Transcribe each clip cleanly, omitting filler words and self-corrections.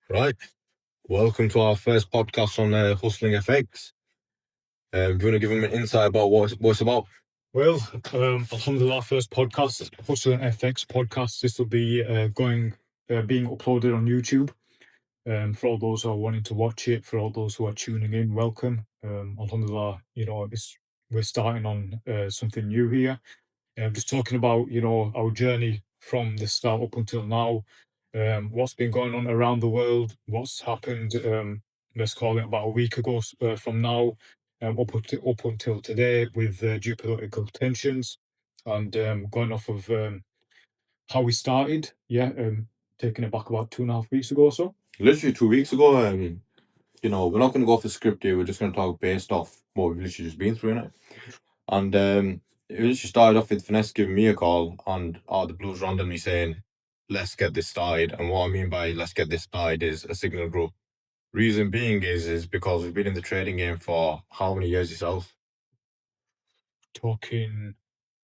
Right. Welcome to our first podcast on HustlinFX. Do you want to give them an insight about what it's about? Well, alhamdulillah, first podcast, HustlinFX Podcast. This will be being uploaded on YouTube. For all those who are wanting to watch it, for all those who are tuning in, welcome. Alhamdulillah, we're starting on something new here. Just talking about our journey from the start up until now, what's been going on around the world, what's happened. Let's call it about a week ago from now, up until today with geopolitical tensions, and going off of how we started. Taking it back about 2.5 weeks ago or so. Literally 2 weeks ago. We're not going to go off the script here. We're just going to talk based off what we've literally just been through, innit? And it literally started off with Finesse giving me a call and the Blues randomly saying, let's get this started. And what I mean by let's get this started is a signal group. Reason being is because we've been in the trading game for how many years yourself? Talking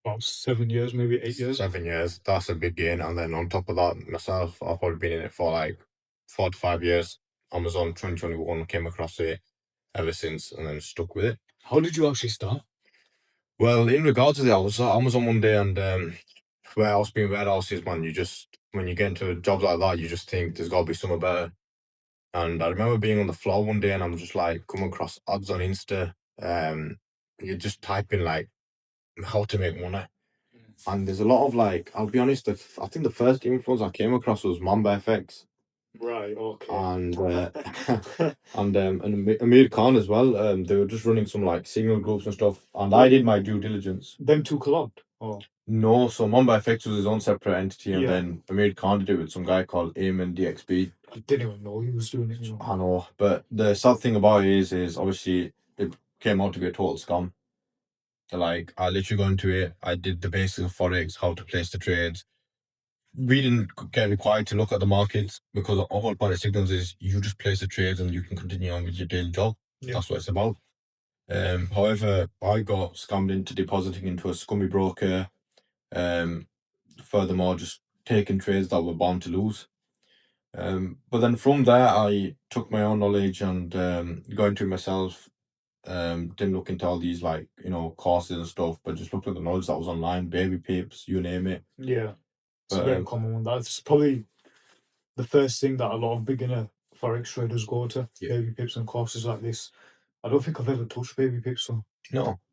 about 7 years, maybe 8 years. 7 years. That's a big gain. And then on top of that, myself, I've probably been in it for like 4 to 5 years. Amazon 2021 came across it ever since and then stuck with it. How did you actually start? Well, in regards to that, I was at Amazon one day and warehouse being warehouses, man, when you get into jobs like that, you just think there's got to be something better. And I remember being on the floor one day and I'm just like coming across ads on Insta. You're just typing like how to make money. And there's a lot of like, I'll be honest, I think the first influence I came across was Mamba FX. Right, okay. And and Amir Khan as well. They were just running some like signal groups and stuff. And I did my due diligence. Them two collabed? Oh. No, so Mamba FX was his own separate entity, and Yeah. then Amir Khan did it with some guy called Ayman DXB. I didn't even know he was doing it. I know, but the sad thing about it is obviously it came out to be a total scam. Like, I literally got into it. I did the basics of Forex, how to place the trades. We didn't get required to look at the markets because the whole point of signals is you just place the trades and you can continue on with your daily job. Yeah. That's what it's about. However, I got scammed into depositing into a scummy broker. Furthermore, just taking trades that were bound to lose. But then from there, I took my own knowledge and going to myself. Didn't look into all these like courses and stuff, but just looked at the knowledge that was online, baby pips, you name it. Yeah, it's a very common one. That's probably the first thing that a lot of beginner Forex traders go to. Yeah. Baby pips and courses like this. I don't think I've ever touched baby pips. So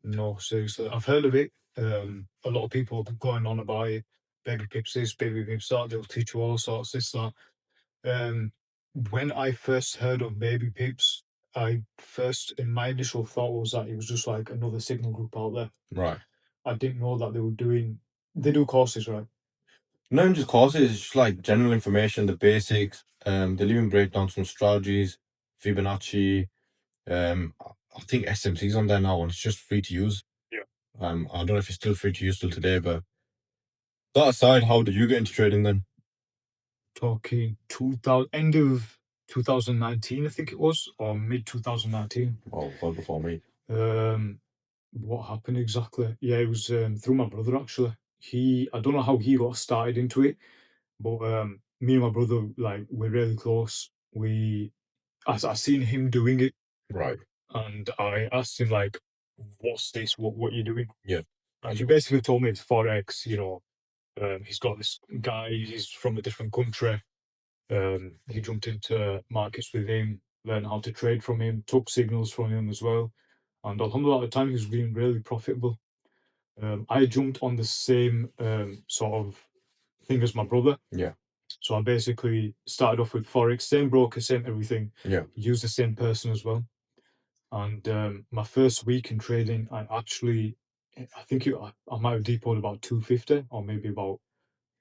no, seriously, I've heard of it. A lot of people going on about it. Baby pips this, baby pips that. They'll teach you all sorts this that. When I first heard of baby pips, in my initial thought was that it was just like another signal group out there. Right. I didn't know that they do courses, right? Not just courses, it's just like general information, the basics. They'll even break down some strategies, Fibonacci. I think SMC's on there now and it's just free to use. Yeah. I don't know if it's still free to use till today, but that aside, how did you get into trading then? Talking end of 2019, I think it was, or mid 2019. Oh, well before me. What happened exactly? Yeah, it was through my brother actually. I don't know how he got started into it, but me and my brother, like, we're really close. I seen him doing it. Right. And I asked him, like, what's this? What are you doing? Yeah. And he basically told me it's Forex, he's got this guy, he's from a different country. He jumped into markets with him, learned how to trade from him, took signals from him as well. And alhamdulillah, at the time, he was being really profitable. I jumped on the same sort of thing as my brother. Yeah. So I basically started off with Forex, same broker, same everything. Yeah. Used the same person as well. And my first week in trading, I think I might have depoted about 250 or maybe about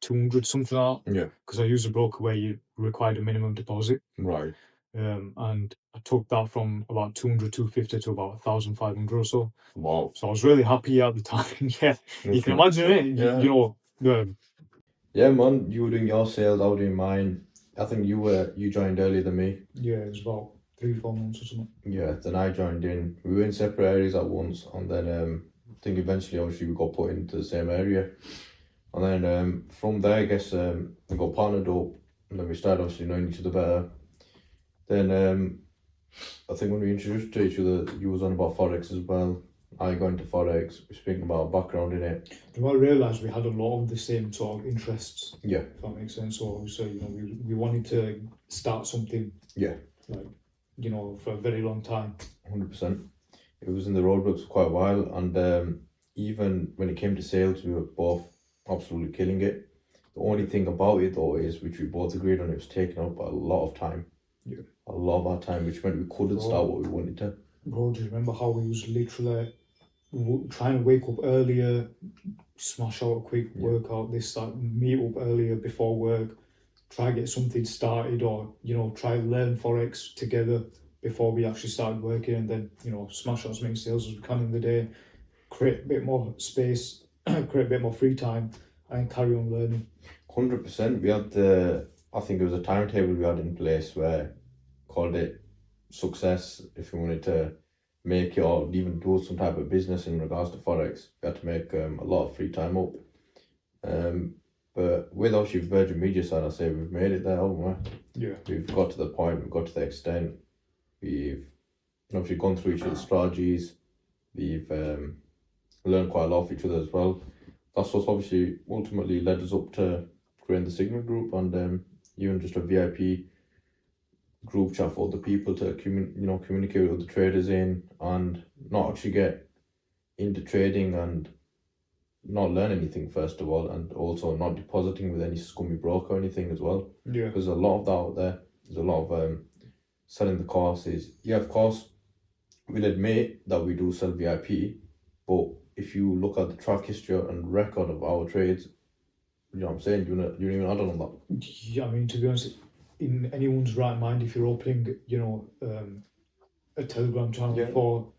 200, something like that. Yeah. Because I used a broker where you required a minimum deposit. Right. And I took that from about 200, 250 to about 1,500 or so. Wow. So I was really happy at the time. Yeah, you can imagine it. Yeah. Yeah, man, you were doing your sales, I was doing mine. I think you joined earlier than me. Yeah, it was about 3-4 months or something. Yeah, then I joined in. We were in separate areas at once, and then I think eventually, obviously, we got put into the same area. And then from there, I guess we got partnered up, and then we started obviously knowing each other better. Then I think when we introduced to each other, you was on about Forex as well. I got into Forex, we're speaking about background in it. Do I realise we had a lot of the same sort of interests? Yeah. If that makes sense. So obviously, you know, we wanted to start something. Yeah. Like, you know, for a very long time. 100%. It was in the roadworks for quite a while, and even when it came to sales, we were both absolutely killing it. The only thing about it though is, which we both agreed on, it was taking up a lot of time. Yeah. A lot of our time, which meant we couldn't start what we wanted to. Bro, do you remember how we was literally trying to wake up earlier, smash out a quick workout, meet up earlier before work, try get something started, or, you know, try learn Forex together before we actually started working, and then, you know, smash out as many sales as we can in the day, create a bit more space, create a bit more free time, and carry on learning. 100%. We had I think it was a timetable we had in place where called it success. If we wanted to make it or even do some type of business in regards to Forex, we had to make a lot of free time up. But with obviously Virgin Media side, I say we've made it there, haven't we? Yeah. We've got to the point, we've got to the extent. We've obviously gone through each other's strategies. We've learned quite a lot of each other as well. That's what's obviously ultimately led us up to creating the Signal Group, and even just a VIP group chat for other people to communicate with the traders in, and not actually get into trading and not learn anything first of all, and also not depositing with any scummy broker or anything as well. Yeah. There's a lot of that out there. There's a lot of selling the courses. Yeah, of course, we'll admit that we do sell VIP, but if you look at the track history and record of our trades, you know what I'm saying, you don't even add on that. Yeah, I mean, to be honest, in anyone's right mind, if you're opening, you know, a Telegram channel for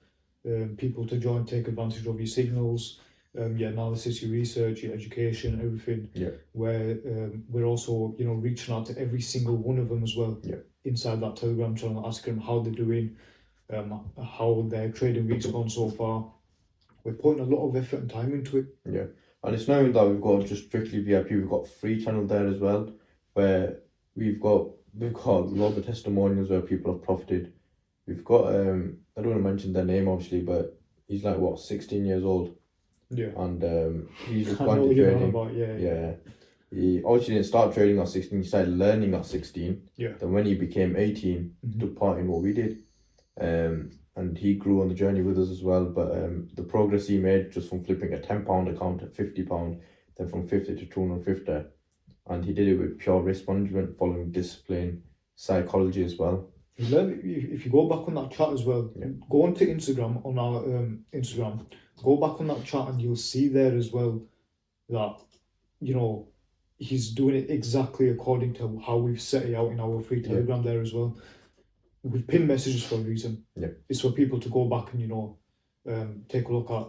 people to join, take advantage of your signals, your analysis, your research, your education, everything. Yeah. Where we're also, you know, reaching out to every single one of them as well. Yeah. Inside that Telegram channel, asking them how they're doing, how their trading week's gone so far. We're putting a lot of effort and time into it. Yeah. And it's not even that we've got just strictly VIP, we've got free channel there as well, where we've got a lot of testimonials where people have profited. We've got I don't want to mention their name obviously, but he's like 16 years old. Yeah. And he's just gone into trading. Yeah. He obviously didn't start trading at 16, he started learning at 16. Yeah. Then when he became 18, he took part in what we did. And he grew on the journey with us as well. But the progress he made just from flipping a £10 account at £50, then from 50 to 250, and he did it with pure risk management, following discipline, psychology as well. If you go back on that chat as well, go onto Instagram, on our Instagram, go back on that chat, and you'll see there as well that, you know, he's doing it exactly according to how we've set it out in our free Telegram there as well. We've pinned messages for a reason. Yeah. It's for people to go back and, you know, take a look at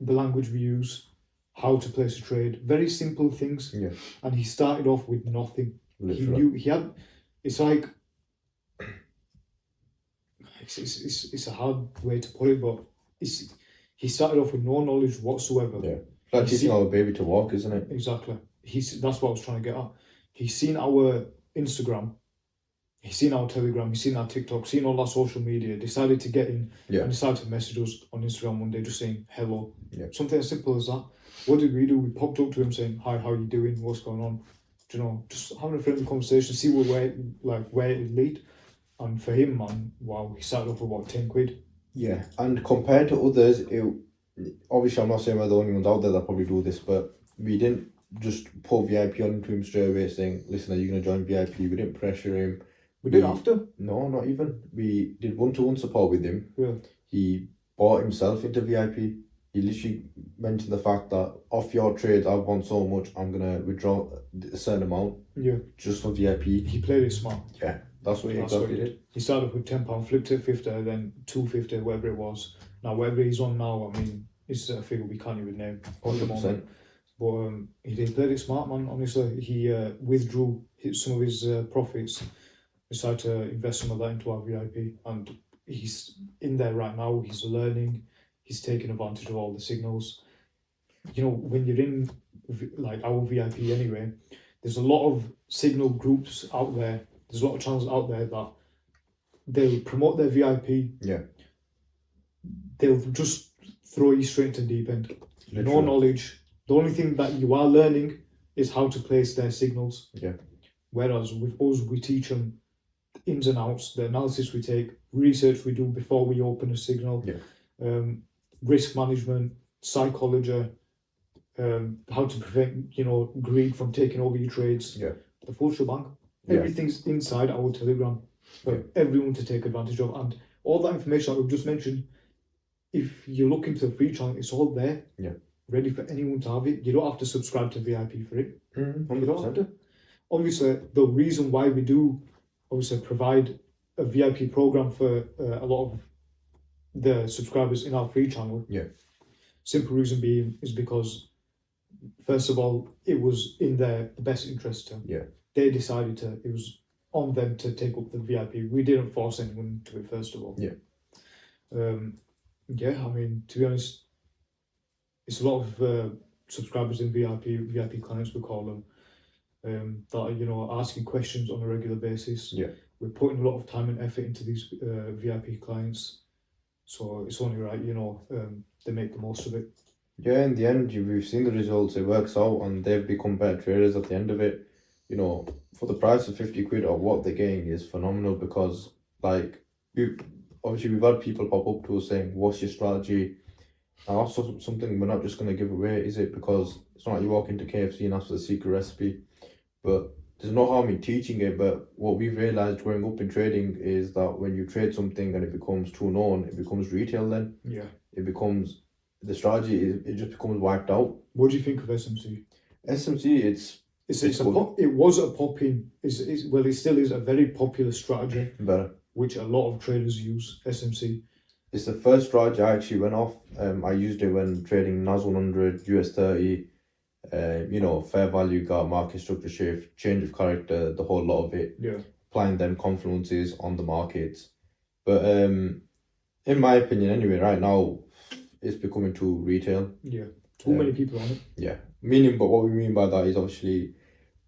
the language we use, how to place a trade, very simple things. Yeah. And he started off with nothing. Literally. It's like, it's a hard way to put it, but he started off with no knowledge whatsoever. Yeah. It's like teaching our baby to walk, isn't it? Exactly. That's what I was trying to get at. He's seen our Instagram, he's seen our Telegram, he's seen our TikTok, seen all our social media, decided to get in and decided to message us on Instagram one day just saying hello. Yeah. Something as simple as that. What did we do? We popped up to him saying, hi, how are you doing? What's going on? Do you know, just having a friendly conversation, see where it lead. And for him, man, wow, he started off with about 10 quid. Yeah, and compared to others, obviously I'm not saying we're the only ones out there that probably do this, but we didn't just put VIP onto him straight away saying, listen, are you going to join VIP? We didn't pressure him. We didn't have to? No, not even. We did one-to-one support with him. Yeah. He bought himself into VIP. He literally mentioned the fact that off your trades, I've won so much, I'm going to withdraw a certain amount just for VIP. He played it smart. Yeah, that's what he did. He started with £10, flipped it 50, then 250, whatever it was. Now, whatever he's on now, I mean, it's a figure we can't even name. 100%. But he played it smart, man. Honestly, he withdrew some of his profits, decided to invest some of that into our VIP, and he's in there right now. He's learning. He's taking advantage of all the signals. You know, when you're in like our VIP anyway, there's a lot of signal groups out there. There's a lot of channels out there that they'll promote their VIP. Yeah. They'll just throw you straight into the deep end. Literally. No knowledge. The only thing that you are learning is how to place their signals. Yeah. Whereas with us, we teach them the ins and outs, the analysis we take, research we do before we open a signal, risk management, psychology, how to prevent, greed from taking over your trades. Yeah. The full shebang. Everything's inside our Telegram for everyone to take advantage of. And all that information that we've just mentioned, if you look into the free channel, it's all there. Yeah. Ready for anyone to have it. You don't have to subscribe to VIP for it. 100%. You don't have to. Obviously, the reason why we do provide a VIP program for a lot of the subscribers in our free channel. Yeah. Simple reason being is because, first of all, it was in their best interest to. Yeah. They decided to. It was on them to take up the VIP. We didn't force anyone to it. First of all. Yeah. I mean, to be honest, it's a lot of subscribers in VIP clients, we call them, that are, asking questions on a regular basis. Yeah. We're putting a lot of time and effort into these VIP clients, so it's only right, they make the most of it. Yeah, in the end, we've seen the results. It works out, and they've become better traders at the end of it. For the price of 50 quid, or what they're getting is phenomenal, because we've had people pop up to us saying, "What's your strategy?" And also something we're not just going to give away, is it? Because it's not like you walk into KFC and ask for the secret recipe. But there's no harm in teaching it. But what we've realized growing up in trading is that when you trade something and it becomes too known, it becomes retail. Then it becomes the strategy. It just becomes wiped out. What do you think of SMC? SMC, it was a popping. It still is a very popular strategy. Better. Which a lot of traders use. SMC. It's the first strategy I actually went off. I used it when trading NAS 100, US 30, fair value gap, market structure shift, change of character, the whole lot of it. Yeah. Applying them confluences on the markets. But in my opinion anyway, right now, it's becoming too retail. Yeah. Too many people on it. Yeah. But what we mean by that is obviously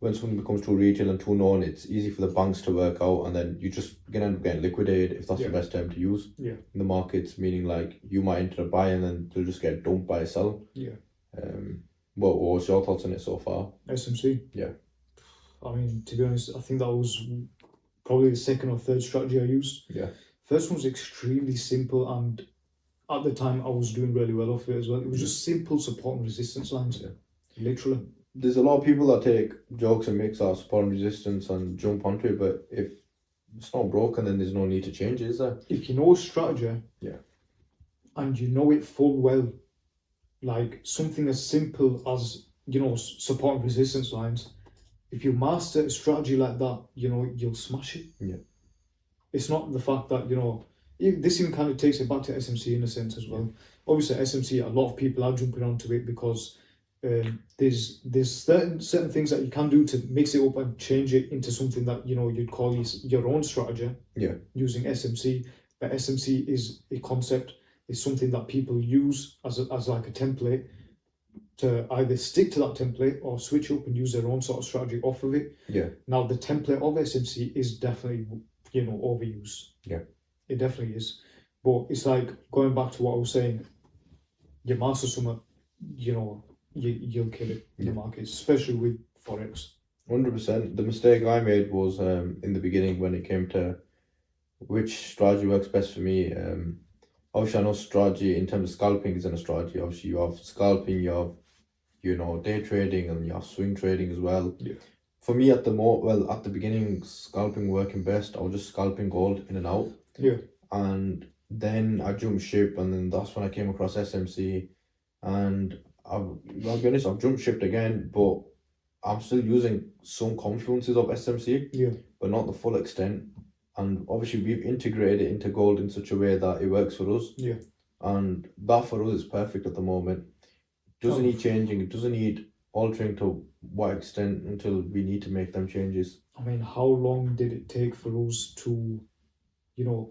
when something becomes too retail and too known, it's easy for the banks to work out, and then you just gonna end up getting liquidated, if that's the best term to use. Yeah. In the markets, meaning you might enter a buy and then they'll just get dumped by a sell. Yeah. What was your thoughts on it so far? SMC. Yeah. I mean, to be honest, I think that was probably the second or third strategy I used. Yeah. First one was extremely simple, and at the time I was doing really well off it as well. It was just simple support and resistance lines. Yeah. Literally. There's a lot of people that take jokes and mix out support and resistance and jump onto it, but if it's not broken, then there's no need to change it, is there? If you know a strategy, and you know it full well, like something as simple as support and resistance lines, if you master a strategy like that, you'll smash it. Yeah. It's not the fact that this even kind of takes it back to SMC in a sense as well. Obviously, SMC, a lot of people are jumping onto it because there's certain things that you can do to mix it up and change it into something that you'd call your own strategy. Yeah. Using SMC, but SMC is a concept. It's something that people use as like a template to either stick to that template or switch up and use their own sort of strategy off of it. Yeah. Now the template of SMC is definitely overused. Yeah. It definitely is, but it's like going back to what I was saying. You master something, you'll kill it in the markets, especially with Forex. 100%. The mistake I made was in the beginning when it came to which strategy works best for me. Obviously, I know strategy in terms of scalping isn't a strategy. Obviously, you have scalping, you have day trading, and you have swing trading as well. Yeah. For me, at the beginning, scalping working best. I was just scalping gold in and out. Yeah. And then I jumped ship, and then that's when I came across SMC, and I'll be honest, I've jumped ship again, but I'm still using some confluences of SMC, but not the full extent. And obviously, we've integrated it into gold in such a way that it works for us. Yeah. And that for us is perfect at the moment. It doesn't need changing. It doesn't need altering to what extent until we need to make them changes. I mean, how long did it take for us to,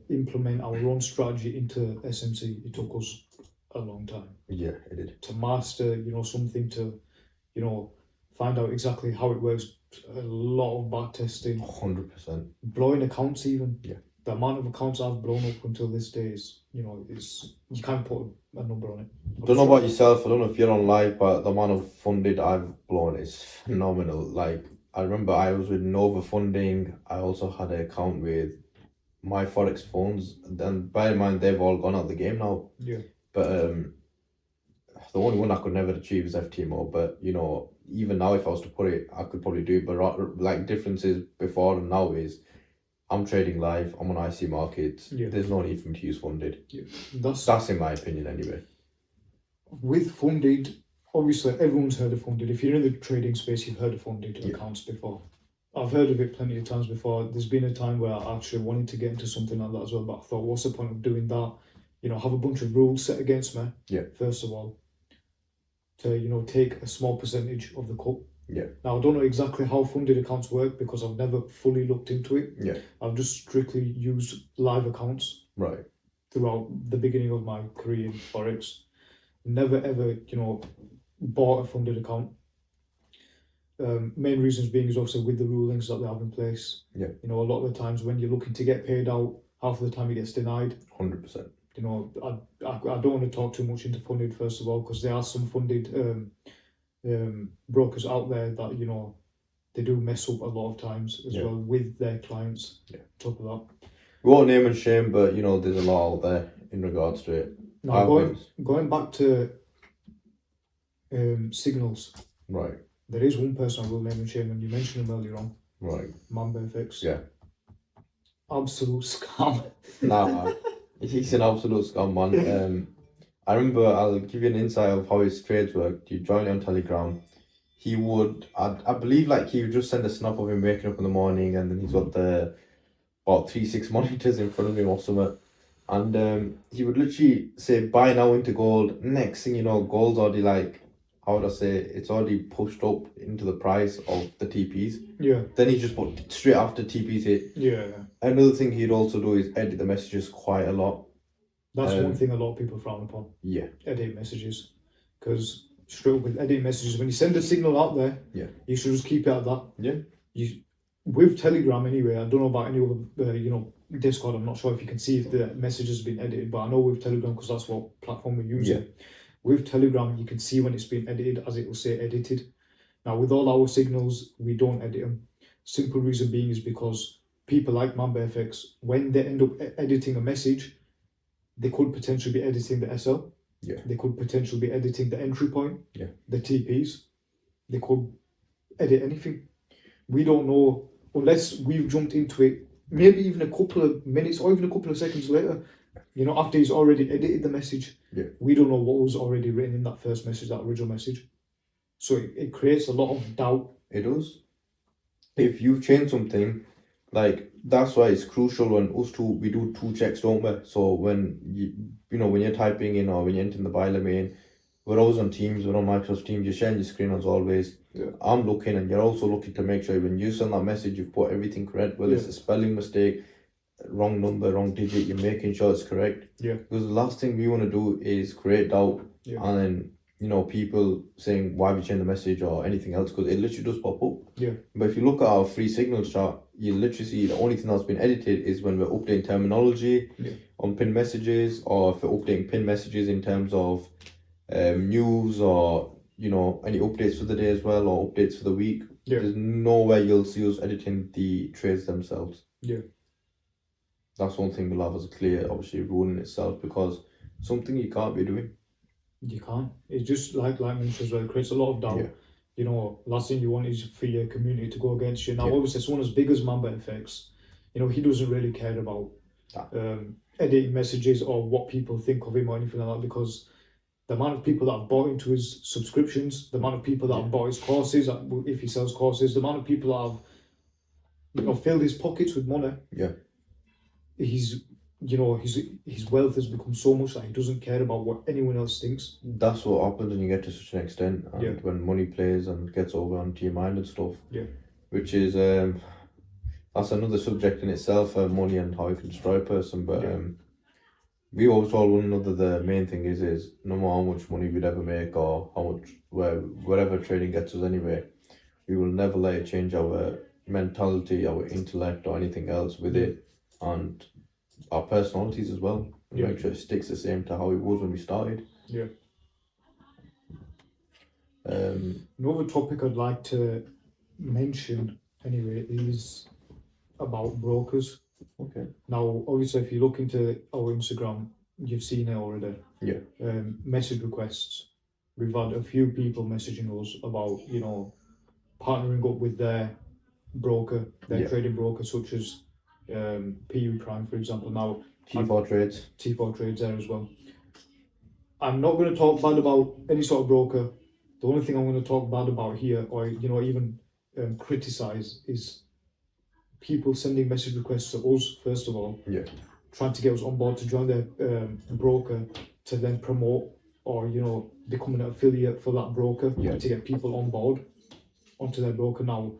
implement our own strategy into SMC? It took us a long time. Yeah, it did. To master, something to, find out exactly how it works. A lot of back testing. 100%. Blowing accounts even. Yeah. the amount of accounts I've blown up until this day is, you can't put a number on it. I don't know about yourself, I don't know if you're on live, but the amount of funded I've blown is phenomenal. Like, I remember I was with Nova Funding, I also had an account with my Forex phones, and bear in mind they've all gone out of the game now. Yeah. But the only one I could never achieve is FTMO, but even now if I was to put it, I could probably do it, but like differences before and now is I'm trading live, I'm on IC markets, there's no need for me to use funded. Yeah. That's in my opinion anyway. With funded, obviously everyone's heard of funded. If you're in the trading space, you've heard of funded accounts before. I've heard of it plenty of times before. There's been a time where I actually wanted to get into something like that as well, but I thought, what's the point of doing that? Have a bunch of rules set against me. Yeah. First of all, to take a small percentage of the cut. Yeah. Now I don't know exactly how funded accounts work because I've never fully looked into it. Yeah. I've just strictly used live accounts. Right. Throughout the beginning of my career in Forex. Never ever, bought a funded account. Main reasons being is also with the rulings that they have in place. Yeah. A lot of the times when you're looking to get paid out, half of the time it gets denied. 100%. I don't want to talk too much into funded first of all because there are some funded brokers out there that they do mess up a lot of times as well with their clients. Yeah. Top of that. We won't name and shame, but there's a lot out there in regards to it. Now going back to signals. Right. There is one person I will name and shame, and you mentioned him earlier on. Right. MambaFX. Yeah. Absolute scam. Nah, he's an absolute scam, man. I remember, I'll give you an insight of how his trades worked. You join on Telegram. He would, I believe, he would just send a snap of him waking up in the morning, and then he's got about 3-6 monitors in front of him or something. And he would literally say, buy now into gold. Next thing you know, gold's already how would I say, it's already pushed up into the price of the TPs. Yeah. Then he just put straight after TPs hit. Yeah. Another thing he'd also do is edit the messages quite a lot. That's one thing a lot of people frown upon. Yeah. Edit messages. Because straight up with edit messages, when you send a signal out there, you should just keep it at that. Yeah. With Telegram anyway, I don't know about any other, Discord, I'm not sure if you can see if the message has been edited, but I know with Telegram, because that's what platform we're using. Yeah. With Telegram, you can see when it's been edited, as it will say edited. Now, with all our signals, we don't edit them. Simple reason being is because people like MambaFX, when they end up editing a message, they could potentially be editing the SL. Yeah. They could potentially be editing the entry point. Yeah. The TPs. They could edit anything. We don't know unless we've jumped into it. Maybe even a couple of minutes or even a couple of seconds later. After he's already edited the message, we don't know what was already written in that first message, that original message. So it creates a lot of doubt. It does. If you've changed something, that's why it's crucial when we do 2 checks, don't we? So when when you're typing in or when you're entering the buy main, we're always on Teams, we're on Microsoft Teams, you're sharing your screen as always. Yeah. I'm looking, and you're also looking to make sure when you send that message, you've put everything correct, whether it's a spelling mistake, wrong number, wrong digit, you're making sure it's correct. Yeah. Because the last thing we want to do is create doubt, and then people saying why have you changed the message or anything else, because it literally does pop up. Yeah. But if you look at our free signals chart, you literally see the only thing that's been edited is when we're updating terminology on pin messages, or if we're updating pin messages in terms of news or any updates for the day as well, or updates for the week. There's nowhere you'll see us editing the trades themselves. That's one thing we'll have as a clear, obviously, rule in itself, because something you can't be doing. You can't. It's just like mentioned as well, it creates a lot of doubt. Last thing you want is for your community to go against you. Now, obviously, someone as big as MambaFX, he doesn't really care about editing messages or what people think of him or anything like that, because the amount of people that have bought into his subscriptions, the amount of people that have bought his courses, if he sells courses, the amount of people that have filled his pockets with money. His wealth has become so much that he doesn't care about what anyone else thinks. That's what happens when you get to such an extent, and when money plays and gets over onto your mind and stuff. Which is that's another subject in itself, money and how it can destroy a person. But we always told one another the main thing is no matter how much money we'd ever make or how much wherever trading gets us anyway, we will never let it change our mentality, our intellect or anything else with it. and our personalities as well. And Yeah. make sure it sticks the same to how it was when we started. Yeah. Another topic I'd like to mention anyway is about brokers. Okay. Now, obviously, if you look into our Instagram, you've seen it already. Yeah. Message requests. We've had a few people messaging us about, partnering up with their broker, their trading broker, such as PU Prime, for example. Now, T4 Trades. T4 Trades there as well. I'm not going to talk bad about any sort of broker. The only thing I'm going to talk bad about here, or even criticize, is people sending message requests to us first of all. Yeah. Trying to get us on board to join their broker to then promote or become an affiliate for that broker to get people on board onto their broker. Now,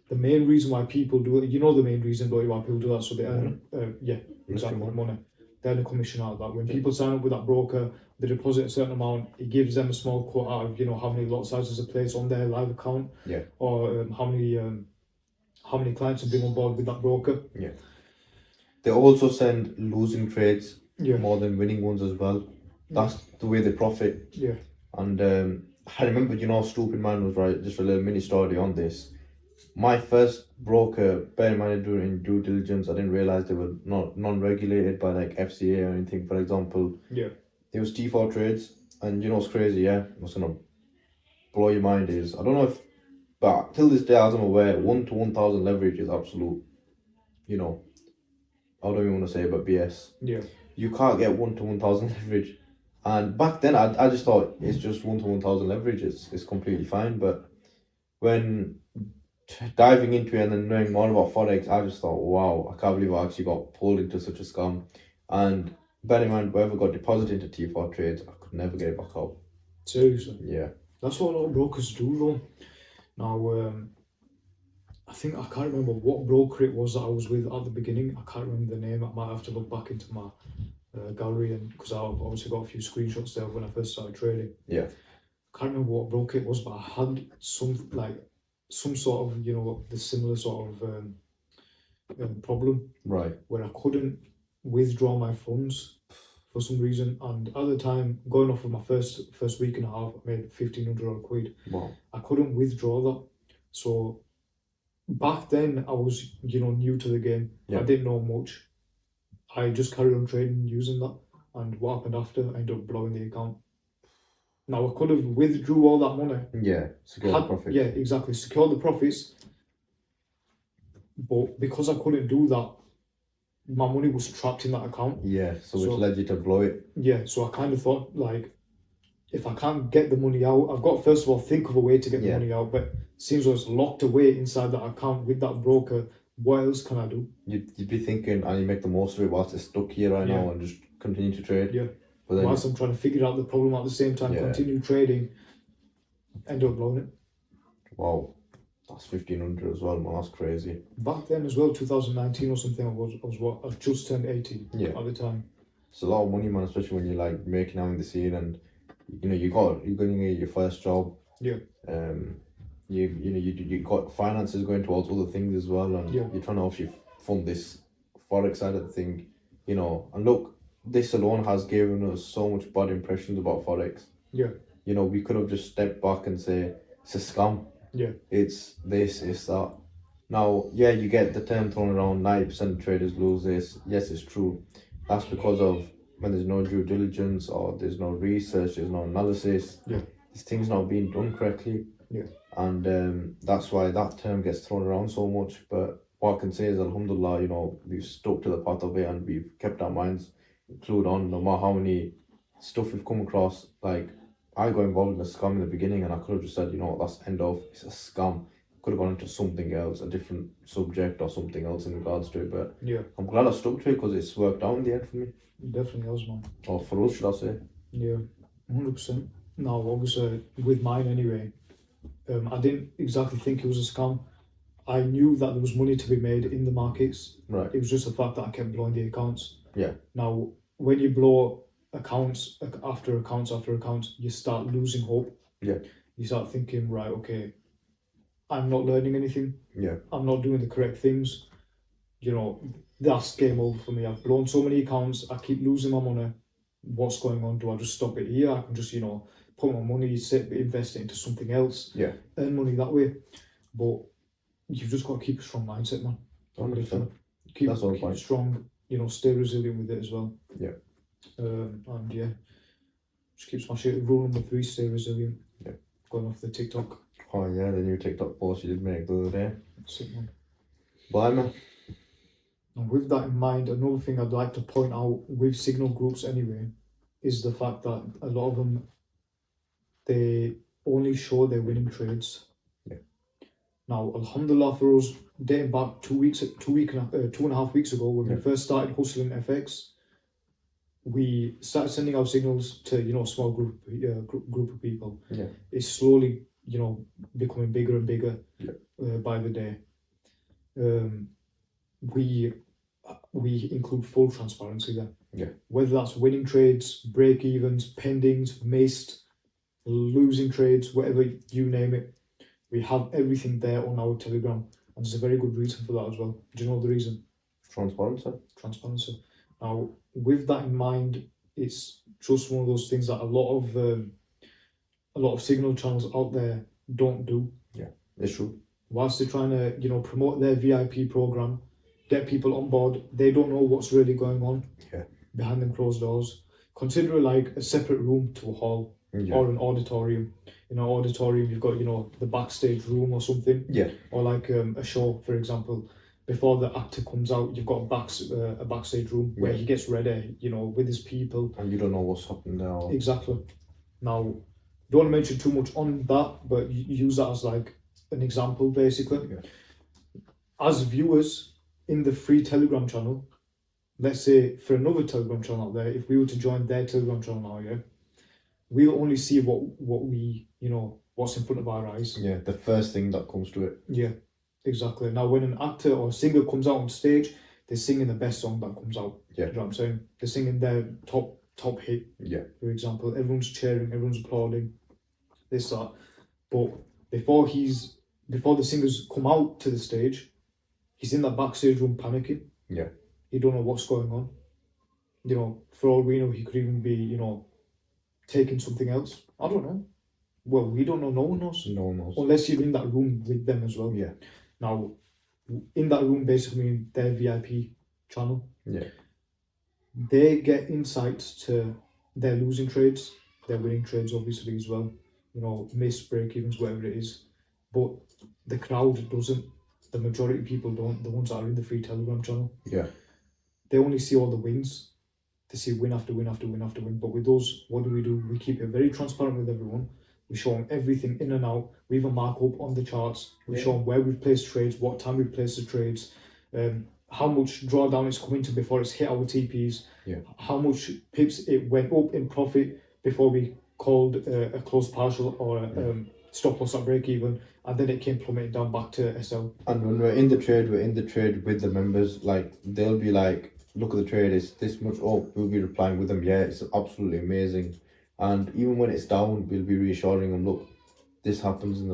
the main reason why people do it, the main reason why people do that, so they earn money. They earn a commission out of that. When people sign up with that broker, they deposit a certain amount. It gives them a small cut out of how many lot sizes are placed on their live account, or how many clients have been on board with that broker. Yeah. They also send losing trades more than winning ones as well. That's the way they profit. Yeah. And I remember, stupid man was right. Just a little mini story on this. My first broker, bear in mind doing due diligence, I didn't realize they were not non-regulated by like FCA or anything. For example, it was T4 Trades, and what's crazy? What's gonna blow your mind is I don't know if, but till this day, as I'm aware, 1 to 1,000 leverage is absolute. I don't even want to say, but BS. Yeah. You can't get 1 to 1,000 leverage. And back then, I just thought it's just 1 to 1,000 leverage. It's completely fine. But when diving into it and then knowing more about Forex, I just thought, wow, I can't believe I actually got pulled into such a scam. And bear in mind, whoever got deposited into T4 Trades, I could never get it back out. Seriously? Yeah. That's what a lot of brokers do, though. Now, I can't remember what broker it was that I was with at the beginning. I can't remember the name. I might have to look back into my gallery, and because I've obviously got a few screenshots there when I first started trading. Yeah. I can't remember what broker it was, but I had some sort of the similar sort of problem. Right. Where I couldn't withdraw my funds for some reason, and at the time, going off of my first week and a half, I made £1,500. Wow. I couldn't withdraw that, so. Back then, I was, new to the game. I didn't know much. I just carried on trading using that. And what happened after? I ended up blowing the account. Now, I could have withdrew all that money. Yeah, secure the profits. Yeah, exactly. Secure the profits. But because I couldn't do that, my money was trapped in that account. Yeah, so which led you to blow it. Yeah, so I kind of thought, if I can't get the money out, I've got to first of all think of a way to get the money out, but it seems like it's locked away inside that account with that broker. What else can I do? You'd be thinking, and you make the most of it whilst it's stuck here right now and just continue to trade. Yeah. But then whilst I'm trying to figure out the problem at the same time, continue trading, end up blowing it. Wow. That's 1,500 as well, man. That's crazy. Back then as well, 2019 or something, I just turned 18 at the time. It's a lot of money, man, especially when you're making out in the scene and you're going to get your first job. Yeah. You got finances going towards other things as well, and you're trying to obviously fund this Forex side of the thing, and look, this alone has given us so much bad impressions about Forex. Yeah. We could have just stepped back and say it's a scam. Yeah. It's this, it's that. Now, you get the term thrown around, 90% of traders lose this. Yes, it's true. That's because of when there's no due diligence or there's no research, there's no analysis. Yeah. This thing's not being done correctly. Yeah. And that's why that term gets thrown around so much. But what I can say is, alhamdulillah, we've stuck to the path of it and we've kept our minds glued on, no matter how many stuff we've come across. I got involved in a scam in the beginning and I could have just said, that's end of, it's a scam. Could have gone into something else, a different subject or something else in regards to it. But I'm glad I stuck to it because it's worked out in the end for me. It definitely has, man. Or for us, should I say. Yeah, 100%. Now, obviously, with mine anyway, I didn't exactly think it was a scam. I knew that there was money to be made in the markets. Right. It was just the fact that I kept blowing the accounts. Yeah. Now, when you blow accounts after accounts after accounts, you start losing hope. Yeah. You start thinking, right, okay, I'm not learning anything. Yeah. I'm not doing the correct things. that's game over for me. I've blown so many accounts, I keep losing my money. What's going on? Do I just stop it here? I can just, put my money, invest it into something else, earn money that way. But you've just got to keep a strong mindset, man. 100%. Keep That's all fine. strong, stay resilient with it as well. Yeah. And yeah, just keeps my shit. Rule number 3, stay resilient. Yeah. Going off the TikTok. Oh yeah, the new TikTok post you did make the other day. That's it, man. Bye, man. And with that in mind, another thing I'd like to point out with signal groups anyway, is the fact that a lot of them, they only show their winning trades. Yeah. Now, alhamdulillah, for us, dating back 2.5 weeks ago, when we first started HustlinFX, we started sending out signals to a small group of people. Yeah. It's slowly becoming bigger and bigger by the day. We include full transparency there. Yeah. Whether that's winning trades, break evens, pendings, missed, losing trades, whatever you name it, we have everything there on our Telegram, and there's a very good reason for that as well. Do you know the reason? Transparency. Now, with that in mind, it's just one of those things that a lot of signal channels out there don't do. Yeah, it's true. Whilst they're trying to promote their VIP program, get people on board, they don't know what's really going on behind them closed doors. Consider it like a separate room to a hall or an auditorium. In an auditorium, you've got the backstage room or something. Yeah. Or like a show, for example. Before the actor comes out, you've got a backstage room where he gets ready, with his people. And you don't know what's happening there. Exactly. Now, don't want to mention too much on that, but you use that as like an example, basically. Yeah. As viewers in the free Telegram channel, let's say for another Telegram channel out there, if we were to join their Telegram channel now, we'll only see what we, what's in front of our eyes. Yeah, the first thing that comes to it. Yeah, exactly. Now, when an actor or singer comes out on stage, they're singing the best song that comes out. Yeah. You know what I'm saying? They're singing their top hit. Yeah. For example, everyone's cheering, everyone's applauding, this, that. But before the singers come out to the stage, he's in that backstage room panicking. Yeah. He don't know what's going on. For all we know, he could even be, taking something else. I don't know. Well, we don't know. No one knows. No one knows. Unless you're in that room with them as well. Yeah. Now, in that room, basically, their VIP channel. Yeah. They get insights to their losing trades, their winning trades, obviously, as well. Missed break-evens, whatever it is. But the crowd doesn't. The majority of people don't. The ones that are in the free Telegram channel. Yeah. They only see all the wins. They see win after win after win after win. But with those, what do? We keep it very transparent with everyone. We show them everything in and out. We even mark up on the charts. We show them where we've placed trades, what time we've placed the trades, how much drawdown it's coming to before it's hit our TPs, how much pips it went up in profit before we called a close partial or a stop loss at break even, and then it came plummeting down back to SL. And when we're in the trade with the members. Like, they'll be like, look at the trade, it's this much up. We'll be replying with them, yeah, it's absolutely amazing. And even when it's down, we'll be reassuring them, look, this happens in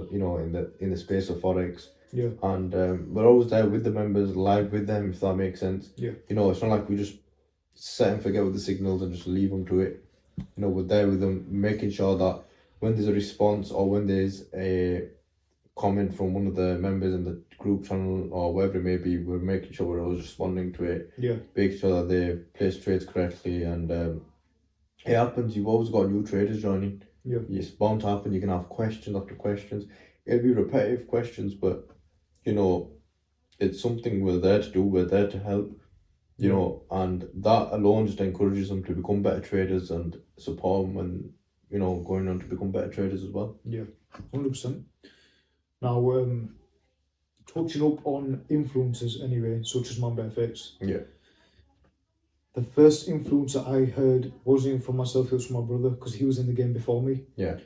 the space of Forex. Yeah. And we're always there with the members, live with them, if that makes sense. Yeah. It's not like we just set and forget with the signals and just leave them to it. We're there with them, making sure that when there's a response or when there's a comment from one of the members in the group channel or wherever it may be, we're making sure we're always responding to it. Yeah. Making sure that they've placed trades correctly, and it happens. You've always got new traders joining. Yeah. It's bound to happen. You can have questions after questions. It'll be repetitive questions, but it's something we're there to do. We're there to help. And that alone just encourages them to become better traders and support them and going on to become better traders as well. Yeah, 100%. Now, touching up on influencers anyway, such as MambaFX. Yeah. The first influencer I heard wasn't from myself, it was from my brother, because he was in the game before me. Yeah.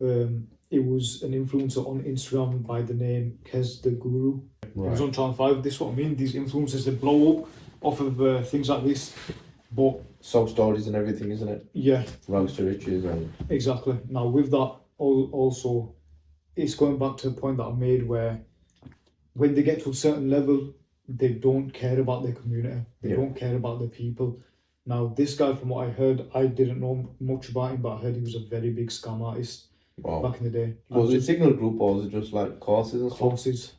It was an influencer on Instagram by the name Kez the Guru. Right. He was on Channel 5. This is what I mean. These influencers, they blow up off of things like this. But sob stories and everything, isn't it? Yeah. Rags to riches. And exactly. Now, with that, also, it's going back to a point that I made where when they get to a certain level, they don't care about their community. They Yeah. don't care about their people. Now, this guy, from what I heard, I didn't know much about him, but I heard he was a very big scam artist Wow. back in the day. Was it Signal Group or was it just like courses and stuff? Courses.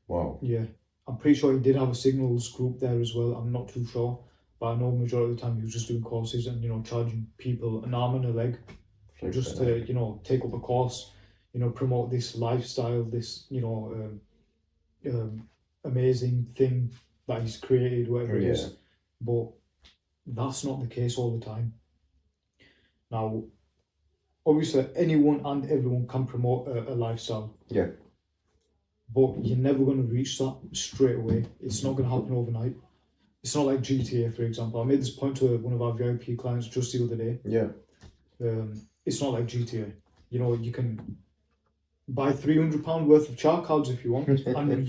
Wow. Yeah. I'm pretty sure he did have a signals group there as well. I'm not too sure. But I know majority of the time he was just doing courses and, charging people an arm and a leg just to, take up a course, promote this lifestyle, this, amazing thing that he's created, whatever it is. But that's not the case all the time. Now, obviously, anyone and everyone can promote a lifestyle. Yeah. But you're never going to reach that straight away. It's not going to happen overnight. It's not like GTA, for example. I made this point to one of our VIP clients just the other day. Yeah. It's not like GTA. You can buy £300 worth of char cards if you want, and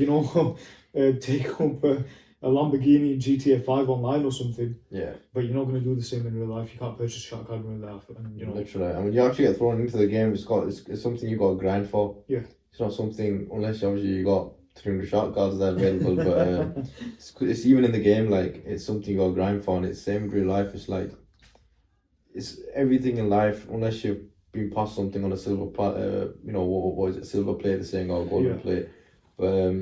take up a Lamborghini in GTA 5 online or something. Yeah. But you're not going to do the same in real life. You can't purchase a char card in real life, and Literally, I mean, you actually get thrown into the game. It's something you got to grind for. Yeah. It's not something, unless obviously you got 300 shot cards that are available, but it's even in the game, like, it's something you got to grind for, and it's the same in real life. It's like, it's everything in life, unless you've been passed something on a silver plate, what is it, silver plate, the saying, or golden plate, but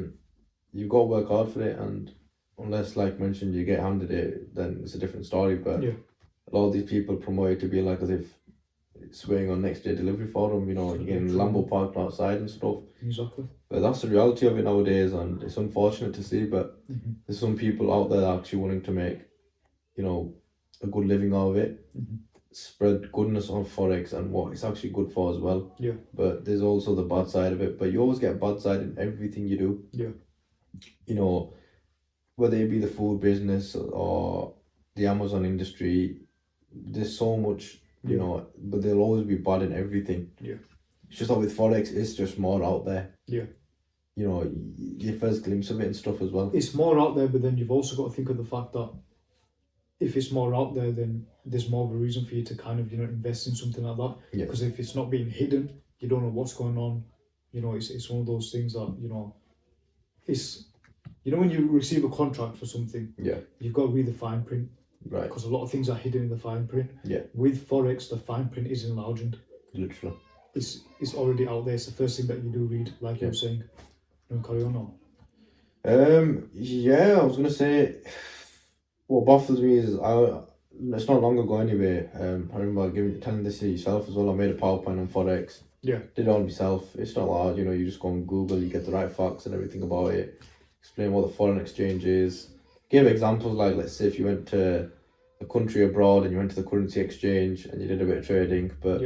you've got to work hard for it, and unless, like mentioned, you get handed it, then it's a different story. But a lot of these people promote it to be like as if it's waiting on next day delivery for them, you're getting Lambo parked outside and stuff. Exactly. But that's the reality of it nowadays, and it's unfortunate to see, but there's some people out there actually wanting to make, a good living out of it, spread goodness on Forex and what it's actually good for as well. Yeah. But there's also the bad side of it, but you always get bad side in everything you do. Yeah. Whether it be the food business or the Amazon industry, there's so much, but there'll always be bad in everything. Yeah. It's just like with Forex, it's just more out there. Yeah. Your first glimpse of it and stuff as well. It's more out there, but then you've also got to think of the fact that if it's more out there, then there's more of a reason for you to kind of, invest in something like that. Yeah. Because if it's not being hidden, you don't know what's going on. It's one of those things that, it's, when you receive a contract for something, you've got to read the fine print. Right. Because a lot of things are hidden in the fine print. Yeah. With Forex, the fine print is enlarged. Literally. It's already out there. It's the first thing that you do read, like you were saying. You want to carry on now? I was gonna say, what baffles me is it's not long ago anyway. I remember telling this to yourself as well. I made a PowerPoint on Forex. Yeah. Did it all myself. It's not hard, you just go on Google, you get the right facts and everything about it. Explain what the foreign exchange is. Give examples like, let's say if you went to a country abroad and you went to the currency exchange and you did a bit of trading, but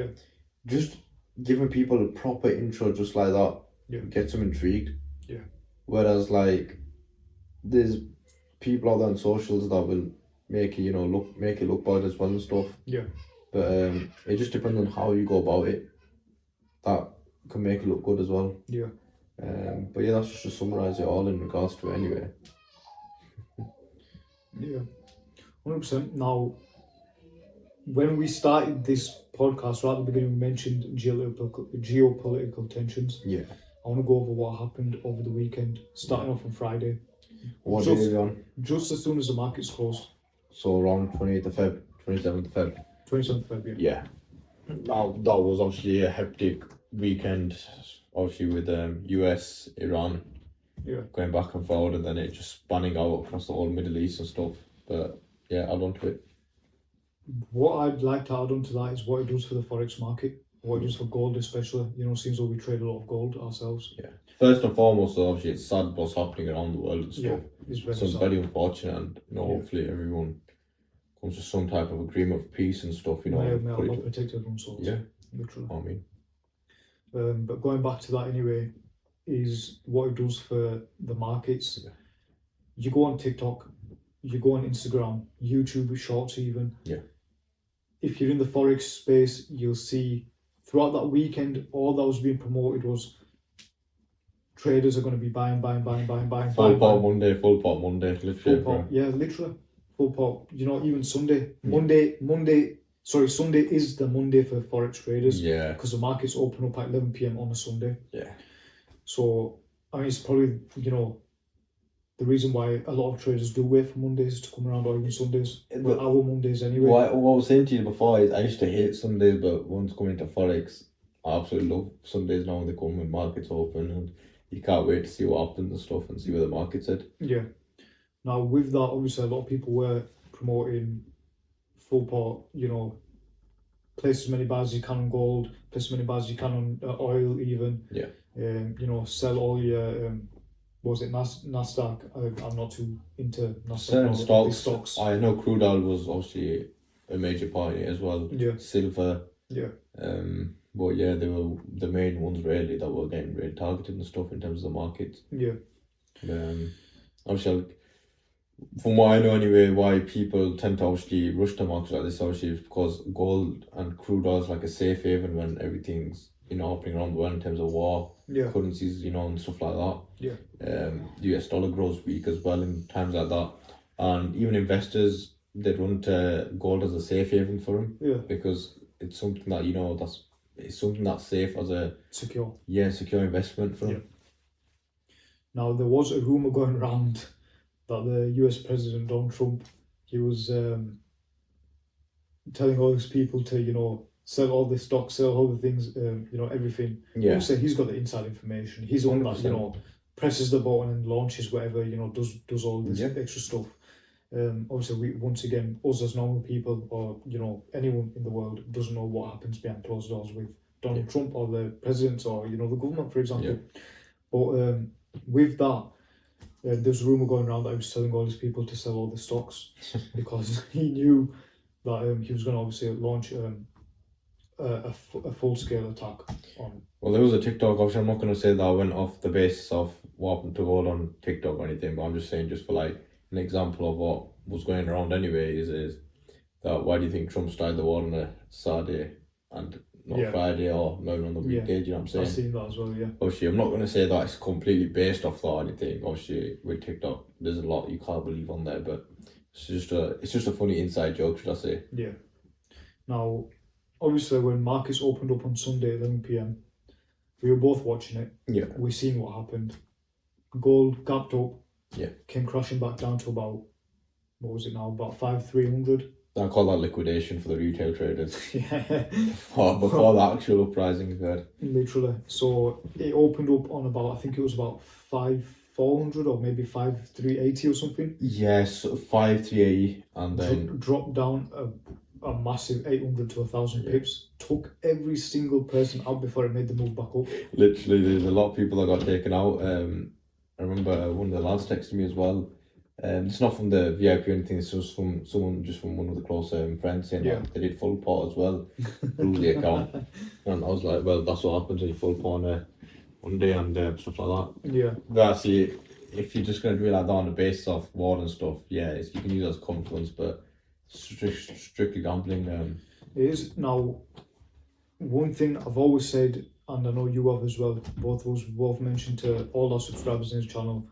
just giving people a proper intro just like that gets them intrigued. Yeah. Whereas like there's people out there on socials that will make it, make it look bad as well and stuff. Yeah. But it just depends on how you go about it. That can make it look good as well. Yeah. But that's just to summarise it all in regards to it anyway. Yeah, 100%. Now, when we started this podcast, right at the beginning, we mentioned geopolitical tensions. Yeah. I want to go over what happened over the weekend, starting off on Friday. What day are we on? Just as soon as the markets closed. So around 28th of Feb, 27th of Feb. 27th of Feb, yeah. Now, that was obviously a hectic weekend, obviously with US, Iran going back and forward, and then it just spanning out across the whole Middle East and stuff. But yeah, add on to it. What I'd like to add on to that is what it does for the Forex market, what it does for gold especially. Seems like we trade a lot of gold ourselves. Yeah. First and foremost, obviously, it's sad what's happening around the world and stuff. Yeah, it's very sad. Very unfortunate, and hopefully everyone comes to some type of agreement of peace and stuff. May Allah protect everyone's souls. Yeah, literally. I mean. But going back to that anyway, is what it does for the markets. Yeah. You go on TikTok, you go on Instagram, YouTube Shorts even. Yeah. If you're in the Forex space, you'll see throughout that weekend, all that was being promoted was traders are going to be buying. Full pot Monday, literally. Full pot, yeah, literally. Full pot. Even Sunday. Sunday is the Monday for Forex traders. Yeah. Because the markets open up at 11 p.m. on a Sunday. Yeah. So, it's probably, the reason why a lot of traders do wait for Mondays to come around, or even Sundays. But Our Mondays anyway. what I was saying to you before is I used to hate Sundays, but once coming to Forex, I absolutely love Sundays now when they come when markets open, and you can't wait to see what happens and stuff and see where the market's at. Yeah. Now with that, obviously a lot of people were promoting full pot, you know, place as many buys as you can on gold, place as many buys as you can on oil even. Yeah. You know, sell all your what was it, Nasdaq? I'm not too into Nasdaq. Certain stocks. I know crude oil was obviously a major part in it as well. Yeah. Silver. Yeah. But yeah, they were the main ones really that were getting really targeted and stuff in terms of the market. Yeah. Obviously, from what I know anyway, why people tend to obviously rush the markets like this obviously is because gold and crude oil is like a safe haven when everything's, you know, happening around the world in terms of war, currencies, you know, and stuff like that. Yeah. US dollar grows weak as well in times like that, and even investors, they run to gold as a safe haven for them. Yeah. Because it's something that, you know, it's something that's safe as a secure investment for them. Yeah. Now there was a rumor going around that the US President Donald Trump, he was telling all these people to, you know, sell all the stocks, sell all the things, you know, everything. Yeah. Obviously, he's got the inside information. He's the one that, you know, presses the button and launches whatever, you know, does all this extra stuff. Obviously, once again, us as normal people, or, you know, anyone in the world doesn't know what happens behind closed doors with Donald Trump or the president or, you know, the government, for example. But with that, there's a rumour going around that he was telling all these people to sell all the stocks because he knew that he was going to obviously launch a full-scale attack on... Well, there was a TikTok, obviously I'm not going to say that I went off the basis of what happened to gold on TikTok or anything, but I'm just saying, just for like an example of what was going around anyway, is that why do you think Trump started the war on a Saturday and not Friday or not even on the weekday, do you know what I'm saying? I've seen that as well, yeah. Obviously, I'm not going to say that it's completely based off that or anything. Obviously, with TikTok, there's a lot you can't believe on there, but it's just a funny inside joke, should I say? Yeah. Now, obviously, when markets opened up on Sunday at 11 p.m, we were both watching it. Yeah. We seen what happened. Gold gapped up. Yeah. Came crashing back down to about, what was it now, about 5,300. I call that liquidation for the retail traders. Yeah. Before the actual uprising occurred. Literally. So it opened up on about, I think it was about 5,400 or maybe 5,380 or something. Yes, 5,380, and then dropped down a massive 800 to 1,000 pips. Took every single person out before it made the move back up. Literally, there's a lot of people that got taken out. I remember one of the lads texted me as well. It's not from the VIP or anything, it's just from someone, just from one of the close friends saying that they did full pot as well, through the account. And I was like, well, that's what happens when you full pot on one day and stuff like that. Yeah. But actually, if you're just going to do it like that on the basis of war and stuff, you can use it as confidence, but strictly gambling. It is. Now, one thing I've always said, and I know you have as well, both of us both mentioned to all our subscribers in this channel,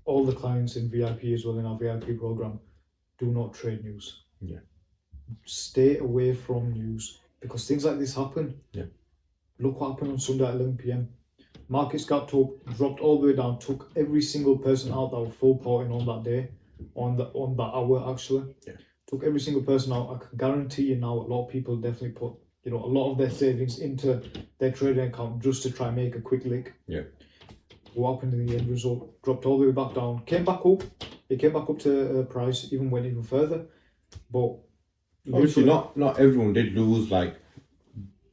all the clients in VIP as well in our VIP program, do not trade news. Yeah. Stay away from news because things like this happen. Yeah. Look what happened on Sunday at 11 p.m. Markets got up, dropped all the way down, took every single person out that were full potting on that day, on that hour actually. Yeah. Took every single person out. I can guarantee you now a lot of people definitely put, you know, a lot of their savings into their trading account just to try and make a quick lick. Yeah. What happened in the end result? Dropped all the way back down. Came back up. It came back up to price. Even went even further. But obviously, not everyone did lose. Like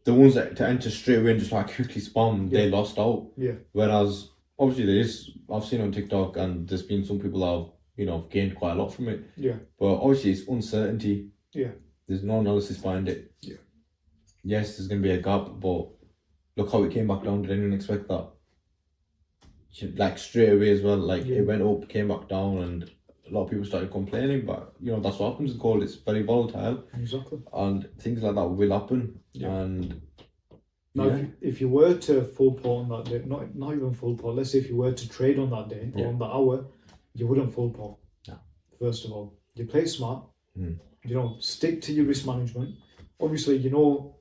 the ones that to enter straight away and just like quickly spam, they lost out. Yeah. Whereas obviously I've seen on TikTok, and there's been some people that have, you know, gained quite a lot from it. Yeah. But obviously it's uncertainty. Yeah. There's no analysis behind it. Yeah. Yes, there's gonna be a gap, but look how it came back down. Did anyone expect that? Like straight away as well, like it went up, came back down, and a lot of people started complaining. But you know, that's what happens with gold. It's very volatile. Exactly. And things like that will happen. Yeah. And now, if you were to full pot on that day, not even full pot, let's say if you were to trade on that day or on that hour, you wouldn't full pot. No. First of all, you play smart. Mm. You know, stick to your risk management. Obviously, you know,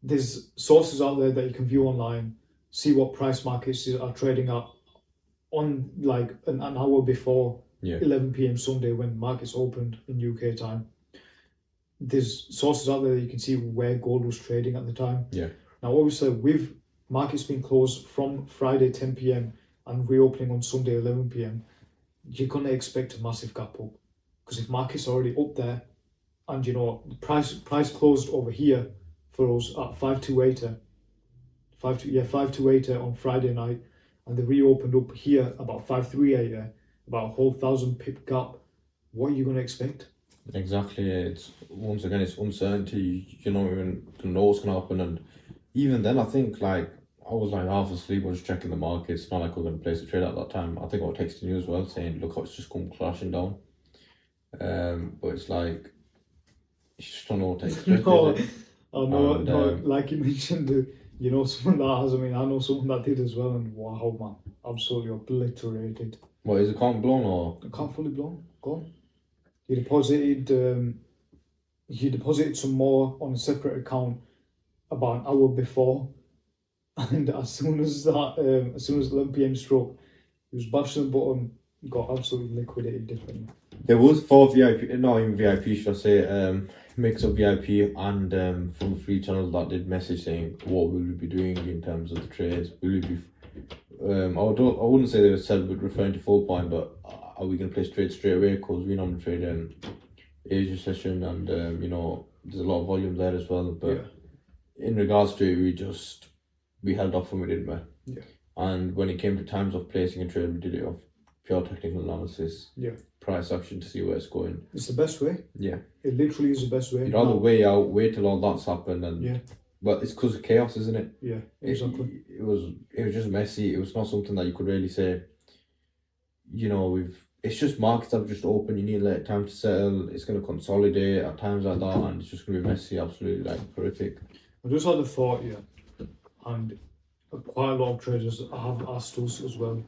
there's sources out there that you can view online, see what price markets are trading at on like an hour before Yeah. 11 p.m. Sunday when markets opened in UK time. There's sources out there that you can see where gold was trading at the time. Yeah. Now, obviously, with markets being closed from Friday 10 p.m. and reopening on Sunday 11 p.m., you're going to expect a massive gap up. Because if markets are already up there and, the price closed over here for us at 528 on Friday night, and they reopened up here about 538, about a whole 1,000 pip gap, what are you going to expect? Exactly. It's uncertainty. You don't even know what's gonna happen, and even then, I think like I was like half asleep. I was just checking the markets. It's not like we're gonna place a trade at that time. I think I was texting you as well, saying, "Look, it's just come crashing down." But it's like you just don't know what to expect. No, is it? I know, And, like you mentioned, someone that has. I mean, I know someone that did as well, and wow, man, absolutely obliterated. What is it? Can't blown or? Can't fully blown, gone. He deposited some more on a separate account about an hour before, and as soon as 11 p.m. struck, he was bashing the button, got absolutely liquidated differently. There was 4 VIP, not even VIP, should I say, mix of VIP and from the free channels that did message saying what will we be doing in terms of the trades. Will we be? I wouldn't say they were said referring to full point, but are we going to place trades straight away? Because we normally trade Asia session, and there's a lot of volume there as well. But in regards to it, we held off from it, didn't we? Yeah. And when it came to times of placing a trade, we did it off pure technical analysis. Yeah. Price action to see where it's going. It's the best way. Yeah. It literally is the best way. You'd rather wait till all that's happened, and but it's because of chaos, isn't it? Yeah, exactly. It was just messy. It was not something that you could really say. It's just markets have just opened. You need to let time to settle. It's going to consolidate at times like that, and it's just going to be messy. Absolutely, like horrific. I just had a thought here, and quite a lot of traders have asked us as well.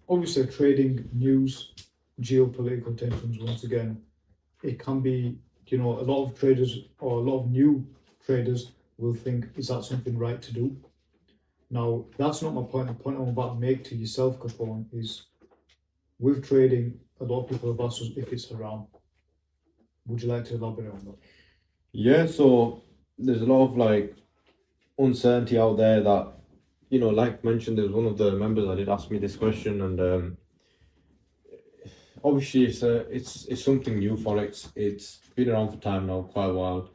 Obviously, trading news, geopolitical tensions. Once again, it can be. A lot of traders or a lot of new traders will think, is that something right to do? Now, that's not my point. The point I'm about to make to yourself, Capone, is with trading, a lot of people have asked us if it's haram. Would you like to elaborate on that? Yeah, so there's a lot of uncertainty out there that, like mentioned, there's one of the members that did ask me this question, and obviously it's something new, Forex. It's been around for time now, quite a while,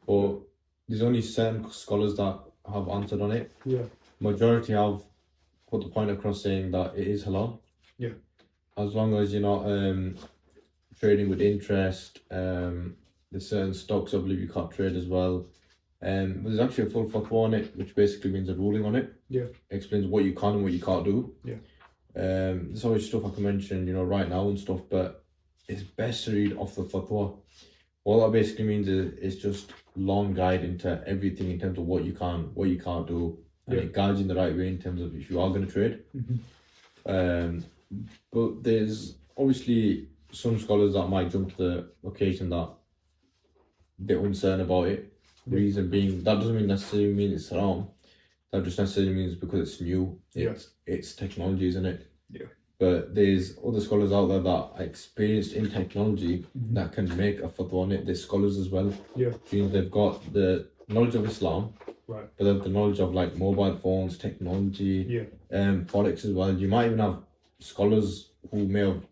but there's only certain scholars that have answered on it. Yeah. Majority have put the point across saying that it is halal. Yeah. As long as you're not trading with interest, there's certain stocks I believe you can't trade as well. But there's actually a full fatwa on it, which basically means a ruling on it. Yeah. Explains what you can and what you can't do. Yeah. There's always stuff I can mention, right now and stuff, but it's best to read off the fatwa. What that basically means is it's just long guide into everything in terms of what you can, what you can't do, and it guides you in the right way in terms of if you are going to trade. Mm-hmm. But there's obviously some scholars that might jump to the occasion that they're uncertain about it. Reason being, that doesn't necessarily mean it's haram. That just necessarily means because it's new. It's technology, isn't it? Yeah. But there's other scholars out there that are experienced in technology that can make a fatwa on it. There's scholars as well. Yeah. Means they've got the knowledge of Islam, right? But they have the knowledge of mobile phones, technology, Forex as well. You might even have scholars who may have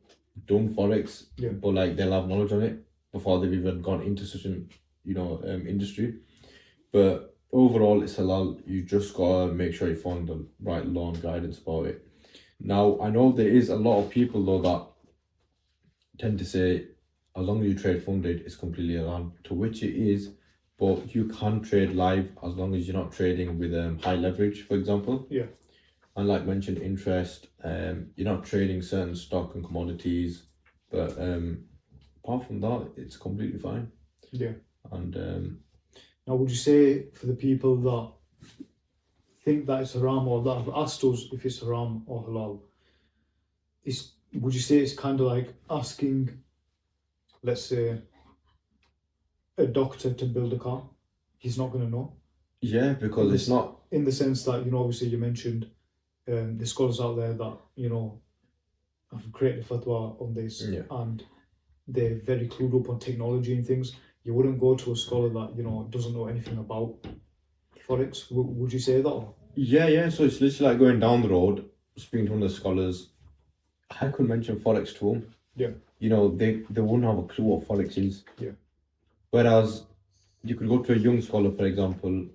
done Forex, but they'll have knowledge on it before they've even gone into such an industry. But overall, it's halal. You just gotta make sure you find the right law and guidance about it. Now, I know there is a lot of people though that tend to say, as long as you trade funded, it's completely halal, to which it is, but you can trade live as long as you're not trading with high leverage, for example. Yeah. And like mentioned, interest, you're not trading certain stock and commodities, but apart from that, it's completely fine. Yeah. And now, would you say for the people that think that it's haram or that have asked us if it's haram or halal, would you say it's kind of like asking, let's say, a doctor to build a car? He's not going to know. Yeah, because it's not... In the sense that, obviously you mentioned there's scholars out there that, you know, have created a fatwa on this, Yeah. and they're very clued up on technology and things. You wouldn't go to a scholar that, you know, doesn't know anything about Forex. Would you say that? Or? Yeah. So it's literally like going down the road, speaking to one of the scholars. I could mention Forex to them. Yeah. You know, they wouldn't have a clue what Forex is. Yeah. Whereas you could go to a young scholar, for example,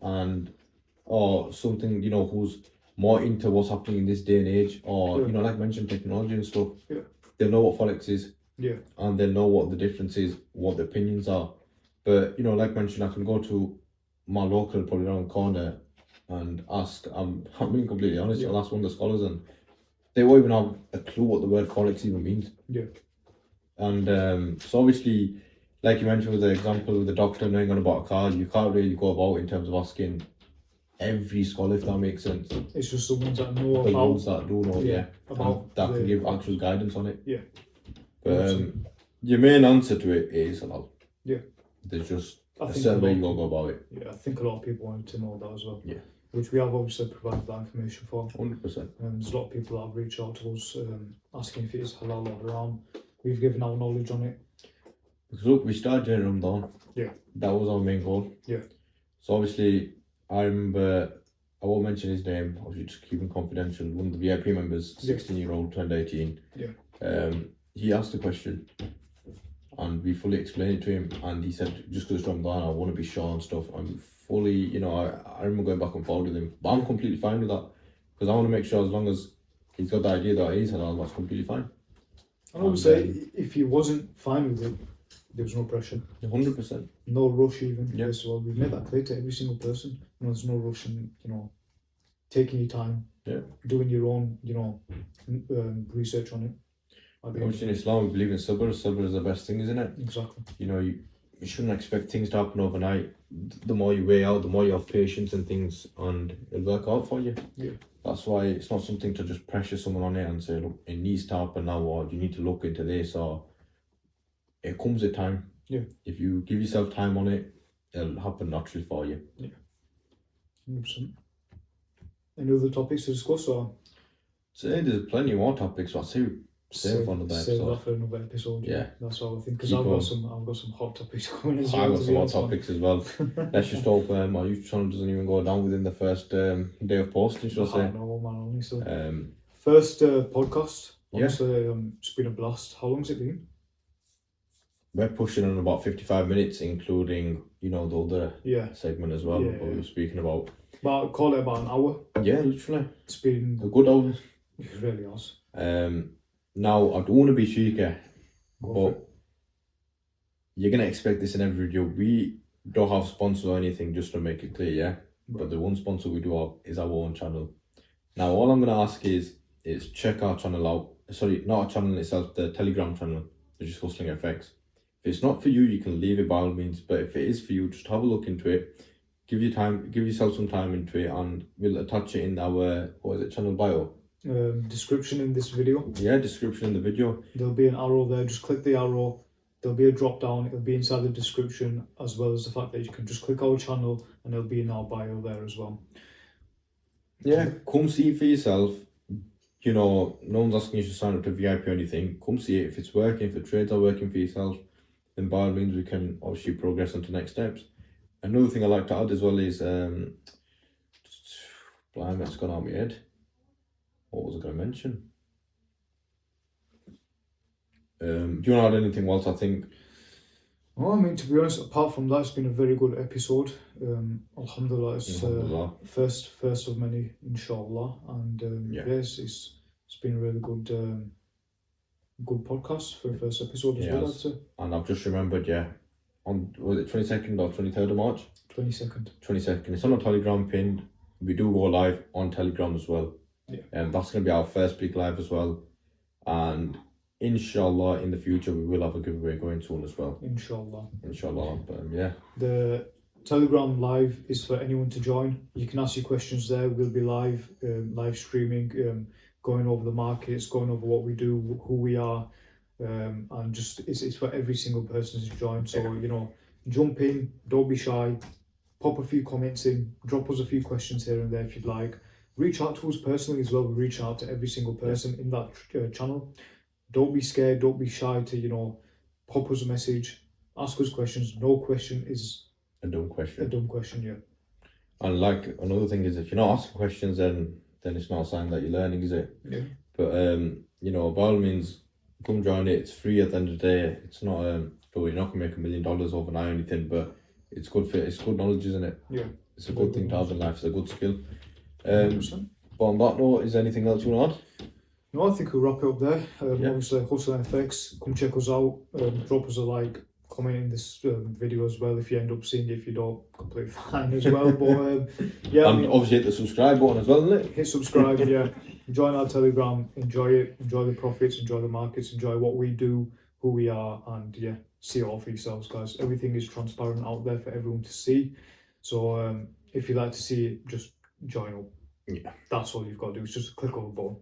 or something, you know, who's more into what's happening in this day and age, or, you know, like mentioned, technology and stuff. Yeah. They'll know what Forex is. Yeah. And they'll know what the difference is, what the opinions are. But, you know, like mentioned, I can go to my local, probably around the corner, and ask, I'm being completely honest, I'll ask one of the scholars, and they won't even have a clue what the word Forex even means. Yeah. And so obviously, like you mentioned with the example of the doctor knowing on about a car, you can't really go about in terms of asking every scholar, if that makes sense. It's just the ones that know The about. ones that do know, about and that can give actual guidance on it. Yeah. But your main answer to it is halal. Yeah. There's just I a think certain a way lot you of gotta go about it. Yeah, I think a lot of people want to know that as well. Yeah. Which we have obviously provided that information for. 100%. There's a lot of people that have reached out to us asking if it is halal or haram. We've given our knowledge on it. Because look, we started during Ramadan. Yeah. That was our main goal. Yeah. So obviously, I remember, I won't mention his name, obviously just keep him confidential. One of the VIP members, 16-year-old, turned 18. Yeah. He asked a question, and we fully explained it to him, and he said, just because it's Ramadan, I want to be sure and stuff. I'm fully, you know, I remember going back and forth with him, but I'm completely fine with that, because I want to make sure as long as he's got the idea that it is halal, that's completely fine. I would say if he wasn't fine with it, there was no pressure. 100%. No rush even. Yeah. So we've made that clear to every single person. You know, there's no rush in, you know, taking your time. Yeah. Doing your own, you know, research on it. Obviously in Islam, we believe in sabr. Sabr is the best thing, isn't it? Exactly. You know, you shouldn't expect things to happen overnight. The more you weigh out, the more you have patience and things, and it'll work out for you. Yeah. That's why it's not something to just pressure someone on it and say, look, it needs to happen now, or you need to look into this, or it comes with time. Yeah. If you give yourself time on it, it'll happen naturally for you. Yeah. 100%. Any other topics to discuss, or? So there's plenty more topics, but I'll save for another Save episode. that for another episode. Yeah. That's all I think. Because Keep I've on. got some hot topics coming as well. I've got to some be more honest, man. topics as well. Let's just hope our YouTube channel doesn't even go down within the first day of posting, should I say. No, man, honestly. Um, First podcast. Yeah. Honestly, it's been a blast. How long's it been? We're pushing on about 55 minutes, including, you know, the other Yeah. segment as well, Yeah, what we were speaking about. But I'll call it about an hour. Yeah, literally. It's been. A good hour. It really has. Now, I don't want to be cheeky, Go for but you're going to expect this in every video. We don't have sponsors or anything, just to make it clear, yeah? But the one sponsor we do have is our own channel. Now, all I'm going to ask is check our channel out. Sorry, not our channel itself, the Telegram channel, which is HustlinFX. If it's not for you, you can leave it by all means. But if it is for you, just have a look into it. Give yourself some time into it, and we'll attach it in our, channel bio? Description in this video. Yeah, description in the video. There'll be an arrow there. Just click the arrow. There'll be a drop down. It'll be inside the description, as well as the fact that you can just click our channel, and it'll be in our bio there as well. Yeah, come see it for yourself. You know, no one's asking you to sign up to VIP or anything. Come see it. If it's working, if the trades are working for yourself, then by all means we can obviously progress on to next steps. Another thing I like to add as well is, blimey, it's gone out of my head. What was I going to mention? Do you want to add anything else? I think. Well, I mean, to be honest, apart from that, it's been a very good episode. Alhamdulillah, it's first of many, inshallah. And yes, it's been a really good podcast for the first episode as well, I'd say. And I've just remembered, was it 22nd or 23rd of March? 22nd. 22nd. It's on a Telegram pinned. We do go live on Telegram as well. Yeah. And that's going to be our first big live as well. And inshallah, in the future, we will have a giveaway going soon as well. Inshallah. But yeah. The Telegram live is for anyone to join. You can ask your questions there. We'll be live streaming, going over the markets, going over what we do, who we are, and just it's for every single person to join. So you know, jump in, don't be shy, pop a few comments in, drop us a few questions here and there if you'd like. reach out to us personally as well. We reach out to every single person in that channel. Don't be scared. Don't be shy to pop us a message, ask us questions. No question is a dumb question. A dumb question, yeah. And like another thing is, if you're not asking questions, then it's not a sign that you're learning, is it? Yeah. But by all means, come join it. It's free at the end of the day. It's not you're not gonna make $1 million overnight or anything, but it's good knowledge, isn't it? Yeah. It's a good thing to have in life. It's a good skill. 100%. But on that note, is there anything else you want to add? No, I think we'll wrap it up there. Obviously, HustlinFX, come check us out. Drop us a like, comment in this video as well if you end up seeing it. If you don't, completely fine as well. But and obviously hit the subscribe button as well, isn't it? Hit subscribe, yeah. Join our Telegram, enjoy it, enjoy the profits, enjoy the markets, enjoy what we do, who we are, and yeah, see it all for yourselves, guys. Everything is transparent out there for everyone to see. So if you'd like to see it, just join up. Yeah. That's all you've got to do. It's just click on the button.